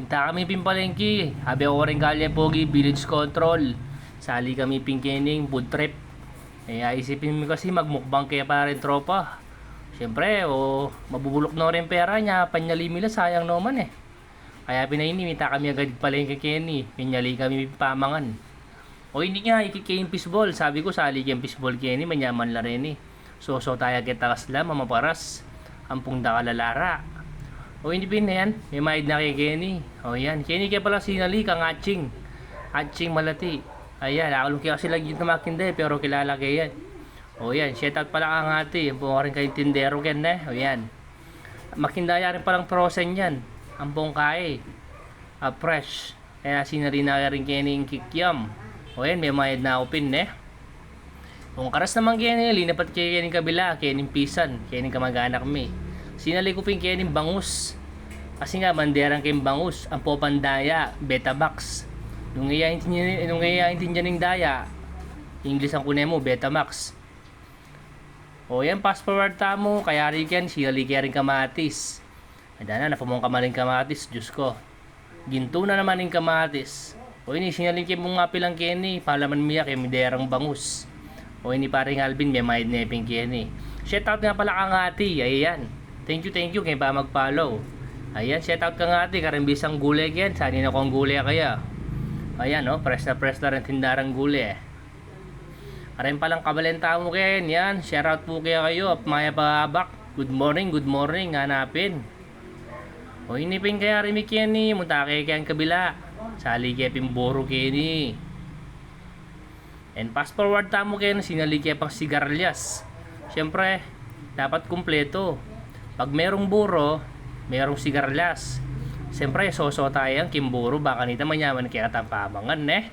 Minta kami pimpalengki. Habi ako rin kalye pogi, village control. Sali kami pingkening, food trip. Isipin mo kasi magmukbang kaya para rin tropa. Siyempre, mabubulok na rin pera niya. Panyali mila, sayang naman eh. Kaya minta kami agad palengke Kenny. Pinyali kami pamangan. Hindi nga, ikikain fishball. Sabi ko, sali kayong fishball Kenny, manyaman la rin eh. So tayo kita kasla, mamaparas. Ampung dakalalara. Hindi pin na yan. May mahid na kay Kenny. Yan. Kenny kaya pala sinali kang Atching. Atching malati. Ayan. Akalong kaya kasi lagi ito makinday. Pero kilala kayo yan. Yan. Shout out pala kang ati. Yan po rin kayong tindero ken na. Yan. Makindaya rin palang prosen yan. Ampong kay. Fresh. Kaya sinali na rin Kenny yung kikyam. Yan. May mahid na upin eh. Kung karas naman Kenny, linapat kay Kenny kabila, Kenny pisan, Kenny kamag-anak mi. Sinali ko ping Kenny bangus. Kasi nga banderang kayong bangus, ang popandaya, Betamax. Nung intindihan ng daya, English ang kunin mo, Betamax. Yan, fast forward tamo, kaya rin Ken, sinali kaya rin kamatis. Adana, napamong kamaling kamatis, Diyos ko. Ginto na naman yung kamatis. Ini sinali kaya mong apilang Kenny, palaman miya kay miderang bangus. Ini paring Alvin, may mahid na yung Kenny. Shout out nga pala kang ati, ayan. Thank you kay pa mag-follow. Ayan, shout out kang ati, karambisang gulay yan. Saan na kong gulay kaya? Ayan, press na rin tindarang gulay. Karin palang kabalenta mo kayo yan. Shout out po kayo, Maya Pahabak. Good morning, hanapin. Inipin kaya rin mi Kenny, munta kayo kayang kabila. Sali kaya pimboro Kenny. And fast forward tamo kayo na sinali kaya pang sigarilyas. Siyempre, dapat kumpleto. Pag merong buro, merong sigarilyas. Siyempre, soso tayong kimburo. Baka nita manyaman kaya katapabangan eh.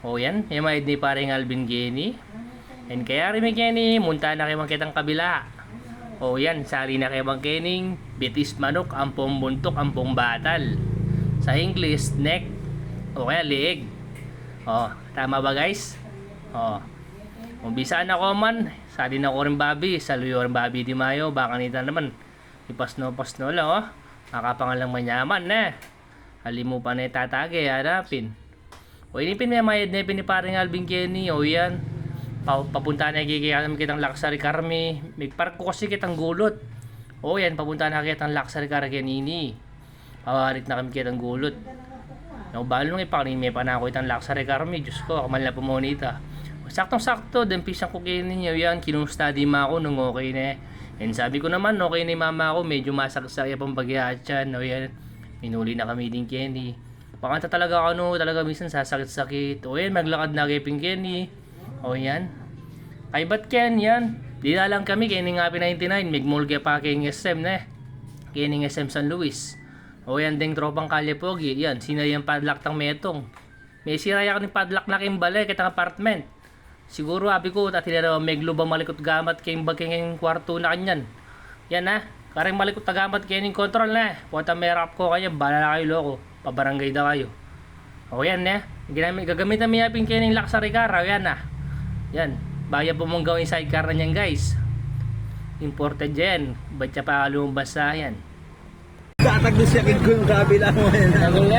Yan, may mahid ni paring Alvin Kenny. And kaya rin may Kenny, munta na kayo makitang kabila. Yan, sali na kayo bang Kenny. Bitis manok, ampong buntok, ampong batal. Sa English, neck. O kaya liig. Tama ba guys? Umbisaan ako man. Sali na ko rin babi. Saluyo rin babi di mayo. Baka nita naman. Ipasno lang Makapangalang manyaman Halim mo pa na itatagay. Hanapin. Inipin may mayad na ipin ni paring Alvin Kenny. Yan. Papunta na kikiyam kitang Luxury Carmi. May park ko kasi kitang gulot. Yan. Papunta na kitang Luxury Car Kenini. Pawarit na kami kitang gulot. Balo nung ipakanin may panako itang Luxury Carmi. Diyos ko, kamal na pumunita. Saktong-sakto, then pisang ko kayo ninyo yan. Kinumustudy ma ako nung okay na And sabi ko naman, okay na mama ako. Medyo masaksak yung pagbagyan. Yan, minuli na kami din Kenny. Pakanta talaga ako talaga minsan sasakit-sakit. Yan, maglakad na kay Ping Kenny. Yan. Kay ba't Ken, yan. Di na lang kami, Kenny nga P99. Migmul kaya pa kay SM Kenny SM San Luis. Yan ding tropang kalye pogi. Yan, sinay yung padlock tang metong. May siraya ka ng padlock na kayong balay, kitang apartment. Siguro abi ko tatilera meglo ba malikot gamat kayong bagking kwarto na kanyan. Yan kareng malikot tagamat kayong control Puta merap ko kanya, bala na kayo loko. Pabarangay daw kayo. Yan gagamit na miyapin kayong Luxury Car. Yan Yan, baya po mong gawin sidecar na yan guys. Imported yan. Ba't siya pa lumabas sa yan? Tatagdos siya kung kabila mo yan. Nagul